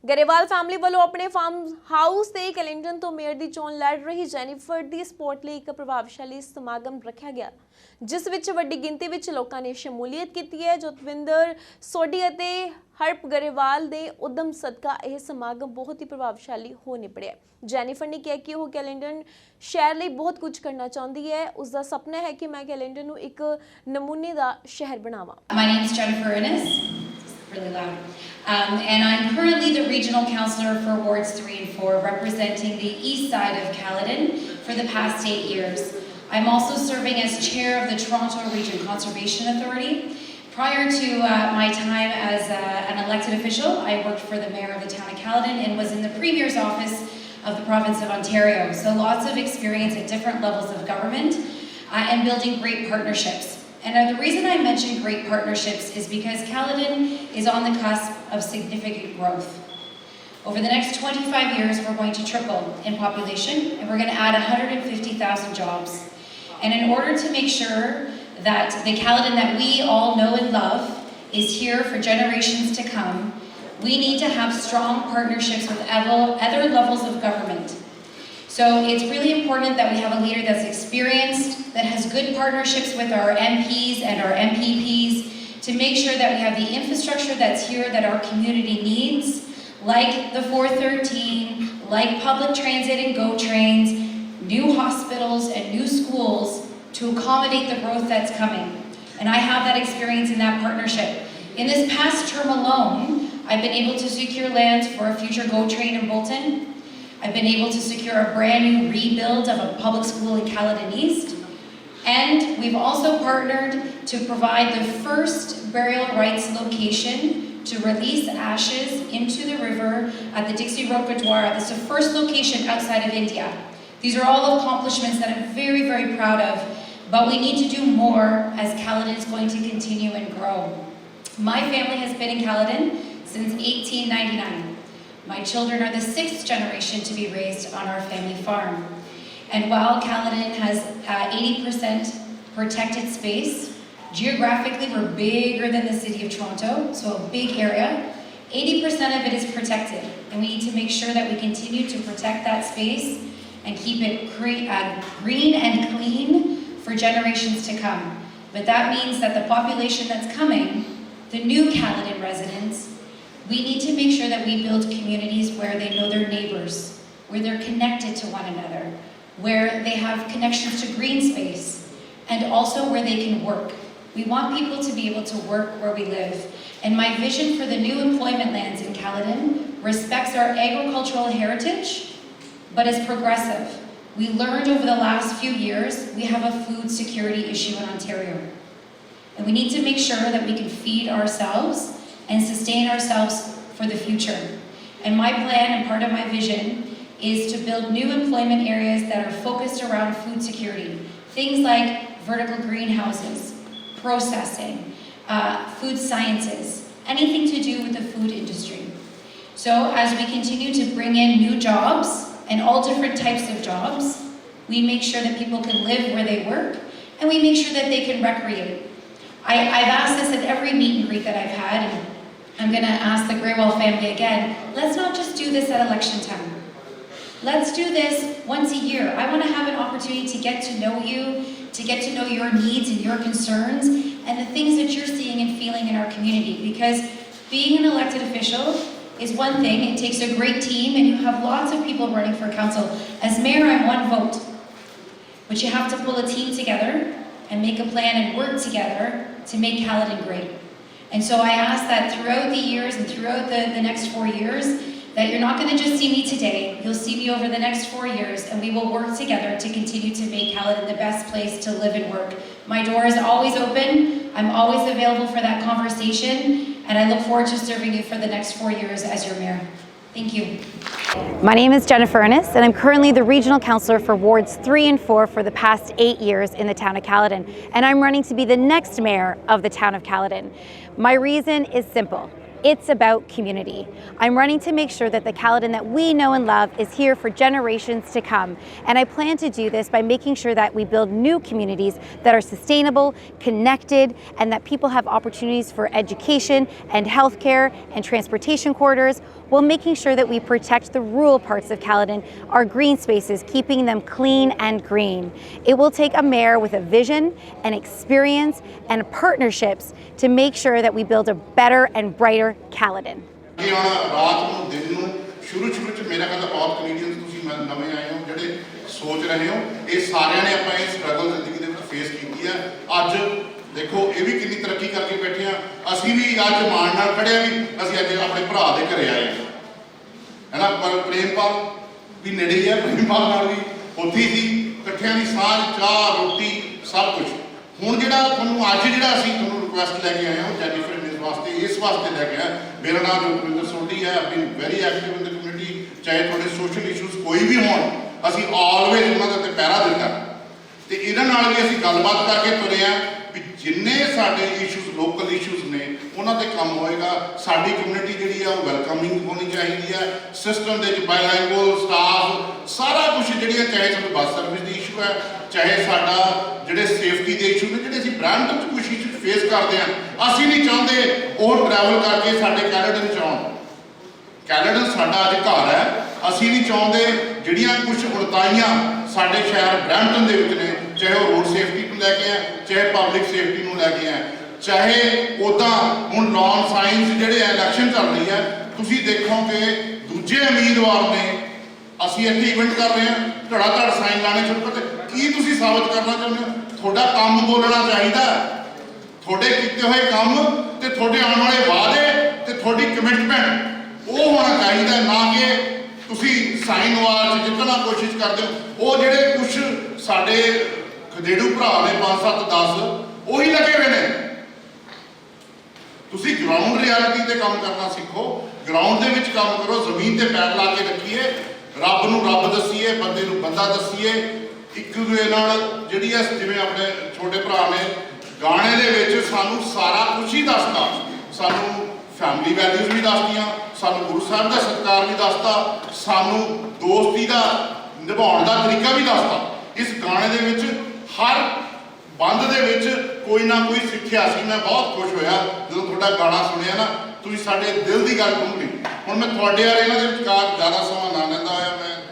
Grewal family ਵੱਲੋਂ ਆਪਣੇ farm house ਤੇ ਕੈਲਿੰਟਨ ਤੋਂ ਮੇਅਰ ਦੀ ਚੋਣ ਲੜ ਰਹੀ ਜੈਨੀਫਰ ਦੀ ਸਪੋਰਟ ਲਈ ਇੱਕ ਪ੍ਰਭਾਵਸ਼ਾਲੀ ਸਮਾਗਮ ਰੱਖਿਆ ਗਿਆ, ਜਿਸ ਵਿੱਚ ਵੱਡੀ ਗਿਣਤੀ ਵਿੱਚ ਲੋਕਾਂ ਨੇ ਸ਼ਮੂਲੀਅਤ ਕੀਤੀ ਹੈ। ਜੋਤਵਿੰਦਰ ਸੋਢੀ ਅਤੇ ਹਰਪ ਗਰੇਵਾਲ ਦੇ ਉਦਮ ਸਦਕਾ ਇਹ ਸਮਾਗਮ ਬਹੁਤ ਹੀ ਪ੍ਰਭਾਵਸ਼ਾਲੀ ਹੋ ਨਿਬੜਿਆ। ਜੈਨੀਫਰ ਨੇ ਕਿਹਾ ਕਿ ਉਹ ਕੈਲਿੰਟਨ ਸ਼ਹਿਰ ਲਈ ਬਹੁਤ ਕੁਝ ਕਰਨਾ ਚਾਹੁੰਦੀ ਹੈ। ਉਸ ਦਾ ਸੁਪਨਾ ਹੈ ਕਿ ਮੈਂ ਕੈਲਿੰਟਨ ਨੂੰ ਇੱਕ ਨਮੂਨੇ ਦਾ ਸ਼ਹਿਰ ਬਣਾਵਾਂ। My name is Jennifer Innes. Really loud. And I'm currently the regional councillor for wards 3 and 4, representing the east side of Caledon for the past 8 years. I'm also serving as chair of the Toronto Region Conservation Authority. Prior to my time as an elected official, I worked for the mayor of the town of Caledon and was in the premier's office of the province of Ontario. So lots of experience at different levels of government and building great partnerships. And the reason I mention great partnerships is because Caledon is on the cusp of significant growth. Over the next 25 years, we're going to triple in population, and we're going to add 150,000 jobs. And in order to make sure that the Caledon that we all know and love is here for generations to come, we need to have strong partnerships with other levels of government. So it's really important that we have a leader that's experienced, that has good partnerships with our MPs and our MPPs to make sure that we have the infrastructure that's here that our community needs, like the 413, like public transit and GO trains, new hospitals and new schools to accommodate the growth that's coming. And I have that experience in that partnership. In this past term alone, I've been able to secure lands for a future GO train in Bolton. I've been able to secure a brand new rebuild of a public school in Caledon East. And we've also partnered to provide the first burial rights location to release ashes into the river at the Dixie Road Gurdwara. This is the first location outside of India. These are all accomplishments that I'm very, very proud of, but we need to do more as Caledon is going to continue and grow. My family has been in Caledon since 1899. My children are the 6th generation to be raised on our family farm. And while Caledon has 80% protected space, geographically we're bigger than the city of Toronto, so a big area. 80% of it is protected, and we need to make sure that we continue to protect that space and keep it green and clean for generations to come. But that means that the population that's coming, the new Caledon residents, we need to make sure that we build communities where they know their neighbors, where they're connected to one another, where they have connections to green space, and also where they can work. We want people to be able to work where we live. And my vision for the new employment lands in Caledon respects our agricultural heritage, but is progressive. We learned over the last few years we have a food security issue in Ontario. And we need to make sure that we can feed ourselves and sustain ourselves for the future. And my plan and part of my vision is to build new employment areas that are focused around food security. Things like vertical greenhouses, processing, food sciences, anything to do with the food industry. So as we continue to bring in new jobs and all different types of jobs, we make sure that people can live where they work, and we make sure that they can recreate. I've asked this at every meet and greet that I've had, and I'm going to ask the Greywell family again, let's not just do this at election time. Let's do this once a year. I want to have an opportunity to get to know you, to get to know your needs and your concerns, and the things that you're seeing and feeling in our community. Because being an elected official is one thing, it takes a great team, and you have lots of people running for council. As mayor, I'm one vote. But you have to pull a team together and make a plan and work together to make Caledon great. And so I ask that throughout the years and throughout the next 4 years, that you're not going to just see me today, you'll see me over the next 4 years, and we will work together to continue to make Caledon the best place to live and work. My door is always open, I'm always available for that conversation, and I look forward to serving you for the next 4 years as your mayor. Thank you. My name is Jennifer Innes, and I'm currently the regional councillor for wards 3 and 4 for the past 8 years in the town of Caledon, and I'm running to be the next mayor of the town of Caledon. My reason is simple. It's about community. I'm running to make sure that the Caledon that we know and love is here for generations to come. And I plan to do this by making sure that we build new communities that are sustainable, connected, and that people have opportunities for education and healthcare and transportation corridors, while making sure that we protect the rural parts of Caledon, our green spaces, keeping them clean and green. It will take a mayor with a vision and experience and partnerships to make sure that we build a better and brighter Caledon. ਕਿ ਹੁਣ ਰਾਤ ਨੂੰ ਦਿਨ ਨੂੰ ਸ਼ੁਰੂ ਚ ਮੇਰਾ ਕਹਿੰਦਾ ਬਹੁਤ ਕੈਨੇਡੀਅਨਸ ਤੁਸੀਂ ਨਵੇਂ ਆਏ ਹੋ ਜਿਹੜੇ ਸੋਚ ਰਹੇ ਹੋ ਇਹ ਸਾਰਿਆਂ ਨੇ ਆਪਾਂ ਇਹ ਸਟਰਗਲ ਜ਼ਿੰਦਗੀ ਦੇ ਵਿੱਚ ਫੇਸ ਕੀਤੀ ਹੈ। ਅੱਜ ਦੇਖੋ ਇਹ ਵੀ ਕਿੰਨੀ ਤਰੱਕੀ ਕਰਕੇ ਬੈਠੇ ਆ, ਅਸੀਂ ਵੀ ਅੱਜ ਮਾਣ ਨਾਲ ਖੜੇ ਆ ਵੀ ਅਸੀਂ ਅੱਜ ਆਪਣੇ ਭਰਾ ਦੇ ਘਰੇ ਆਏ ਹਾਂ, ਹੈ ਨਾ। ਪਰ ਪ੍ਰੇਮਪਾਲ ਵੀ ਨੇੜੇ ਹੀ ਆ, ਪ੍ਰੇਮਪਾਲ ਨਾਲ ਵੀ ਉੱਥੇ ਹੀ ਸੀ, ਇਕੱਠਿਆਂ ਦੀ ਸਾਂਝ, ਚਾਹ, ਰੋਟੀ, ਸਭ ਕੁਝ। ਹੁਣ ਜਿਹੜਾ ਤੁਹਾਨੂੰ ਅੱਜ ਜਿਹੜਾ ਅਸੀਂ ਤੁਹਾਨੂੰ ਰਿਕੁਐਸਟ ਲੈ ਕੇ ਆਏ ਹਾਂ ਜੈਨੀਫਰ ਵਾਸਤੇ, ਇਸ ਵਾਸਤੇ ਲੈ ਕੇ ਆਏ। ਮੇਰਾ ਨਾਮ ਜੋਗਿੰਦਰ ਸੋਢੀ ਹੈ, I been very active in the community. ਚਾਹੇ ਤੁਹਾਡੇ ਸੋਸ਼ਲ ਇਸ਼ੂਜ਼ ਕੋਈ ਵੀ ਹੋਣ, ਅਸੀਂ ਆਲਵੇਜ਼ ਉਹਨਾਂ ਦੇ ਉੱਤੇ ਪਹਿਰਾ ਦਿੱਤਾ ਤੇ ਇਹਨਾਂ ਨਾਲ ਵੀ ਅਸੀਂ ਗੱਲਬਾਤ ਕਰਕੇ ਤੁਰੇ ਹਾਂ ਵੀ ਜਿੰਨੇ ਸਾਡੇ ਇਸ਼ੂਜ਼ ਲੋਕਲ ਇਸ਼ੂਜ਼ ਨੇ ਉਹਨਾਂ ਤੇ ਕੰਮ ਹੋਏਗਾ। ਸਾਡੀ ਕਮਿਊਨਿਟੀ ਜਿਹੜੀ ਆ ਉਹ ਵੈਲਕਮਿੰਗ ਹੋਣੀ ਚਾਹੀਦੀ ਹੈ। ਸਿਸਟਮ ਦੇ ਵਿੱਚ ਬਾਇਲੈਂਗੁਅਲ ਸਟਾਫ ਸਾਰਾ ਕੁਝ ਜਿਹੜੀਆਂ, ਚਾਹੇ ਸਾਨੂੰ ਬੱਸ ਸਰਵਿਸ ਦੀ ਇਸ਼ੂ ਹੈ, ਚਾਹੇ ਸਾਡਾ ਜਿਹੜੇ ਸੇਫਟੀ ਦੇ ਇਸ਼ੂ ਨੇ, ਜਿਹੜੇ ਅਸੀਂ ਬ੍ਰਾਂਡਨ 'ਚ ਕੁਛ ਇਸ਼ੂ ਫੇਸ ਕਰਦੇ ਹਾਂ, ਅਸੀਂ ਨਹੀਂ ਚਾਹੁੰਦੇ ਉਹ ਟਰੈਵਲ ਕਰਕੇ ਸਾਡੇ ਕੈਲੇਡਨ 'ਚ ਆਉਣ। ਕੈਲੇਡਨ ਸਾਡਾ ਅੱਜ ਘਰ ਹੈ, ਅਸੀਂ ਨਹੀਂ ਚਾਹੁੰਦੇ ਜਿਹੜੀਆਂ ਕੁਝ ਉਣਤਾਈਆਂ ਸਾਡੇ ਸ਼ਹਿਰ ਬ੍ਰੈਂਪਟਨ ਦੇ ਵਿੱਚ ਨੇ, ਚਾਹੇ ਉਹ ਰੋਡ ਸੇਫਟੀ ਨੂੰ ਲੈ ਕੇ ਆ, ਚਾਹੇ ਪਬਲਿਕ ਸੇਫਟੀ ਨੂੰ ਲੈ ਕੇ ਆ, ਚਾਹੇ ਉੱਦਾਂ ਹੁਣ ਨੌਨ ਸਾਇੰਸ ਜਿਹੜੇ ਇਲੈਕਸ਼ਨ ਚੱਲ ਰਹੀ ਹੈ, ਤੁਸੀਂ ਦੇਖੋਗੇ ਦੂਜੇ ਉਮੀਦਵਾਰ ਨੇ, ਅਸੀਂ ਇੱਥੇ ਇਵੈਂਟ ਕਰ ਰਹੇ ਹਾਂ, ਧੜਾ ਧੜ ਸਾਈਨ ਲਾਣੇ ਸ਼ੁਰੂ ਕਰਦੇ। ਕੀ ਤੁਸੀਂ ਸਾਬਤ ਕਰਨਾ ਚਾਹੁੰਦੇ ਹੋ? ਤੁਹਾਡਾ ਕੰਮ ਬੋਲਣਾ ਚਾਹੀਦਾ, ਤੁਹਾਡੇ ਕੀਤੇ ਹੋਏ ਕੰਮ ਤੇ ਤੁਹਾਡੇ ਆਉਣ ਵਾਲੇ ਵਾਅਦੇ ਤੇ ਤੁਹਾਡੀ ਕਮਿਟਮੈਂਟ ਉਹ ਹੋਣਾ ਚਾਹੀਦਾ, ਨਾ ਕਿ ਤੁਸੀਂ ਸਾਈਨ ਵਾਰ 'ਚ ਜਿੱਤਣਾ ਕੋਸ਼ਿਸ਼ ਕਰਦੇ ਹੋ। ਉਹ ਜਿਹੜੇ ਕੁਛ ਸਾਡੇ ਖਦੇੜੂ ਭਰਾ ਨੇ 5 7 10 ਉਹੀ ਲੱਗੇ ਹੋਏ ਨੇ। ਤੁਸੀਂ ਗਰਾਊਂਡ ਰਿਐਲਿਟੀ ਤੇ ਕੰਮ ਕਰਨਾ ਸਿੱਖੋ, ਗਰਾਊਂਡ ਦੇ ਵਿੱਚ ਕੰਮ ਕਰੋ, ਜ਼ਮੀਨ ਤੇ ਪੈਰ ਲਾ ਕੇ ਰੱਖੀਏ, ਰੱਬ ਨੂੰ ਰੱਬ ਦੱਸੀਏ, ਬੰਦੇ ਨੂੰ ਬੰਦਾ ਦੱਸੀਏ। ਇੱਕ ਦੂਜੇ ਨਾਲ ਜਿਹੜੀ ਹੈ, ਜਿਵੇਂ ਆਪਣੇ ਛੋਟੇ ਭਰਾ ਨੇ ਗਾਣੇ ਦੇ ਵਿੱਚ ਸਾਨੂੰ ਸਾਰਾ ਕੁਝ ਹੀ ਦੱਸਦਾ, ਸਾਨੂੰ ਫੈਮਿਲੀ ਵੈਲਿਊਜ਼ ਵੀ ਦੱਸਦੀਆਂ, ਸਾਨੂੰ ਗੁਰੂ ਸਾਹਿਬ ਦਾ ਸਤਿਕਾਰ ਵੀ ਦੱਸਦਾ, ਸਾਨੂੰ ਦੋਸਤੀ ਦਾ ਨਿਭਾਉਣ ਦਾ ਤਰੀਕਾ ਵੀ ਦੱਸਦਾ। ਇਸ ਗਾਣੇ ਦੇ ਵਿੱਚ ਹਰ ਬੰਦ ਦੇ ਵਿੱਚ ਕੋਈ ਨਾ ਕੋਈ ਸਿੱਖਿਆ ਸੀ। ਮੈਂ ਬਹੁਤ ਖੁਸ਼ ਹੋਇਆ ਜਦੋਂ ਤੁਹਾਡਾ ਗਾਣਾ ਸੁਣਿਆ ਨਾ, ਤੁਸੀਂ ਸਾਡੇ ਦਿਲ ਦੀ ਗੱਲ ਸੁਣ ਲਈ। ਹੁਣ ਮੈਂ ਤੁਹਾਡੇ ਵਾਲੇ ਇਹਨਾਂ ਦੇ ਵਿਚਕਾਰ ਜ਼ਿਆਦਾ ਸਮਾਂ ਨਾ ਲੈਂਦਾ ਹੋਇਆ, ਮੈਂ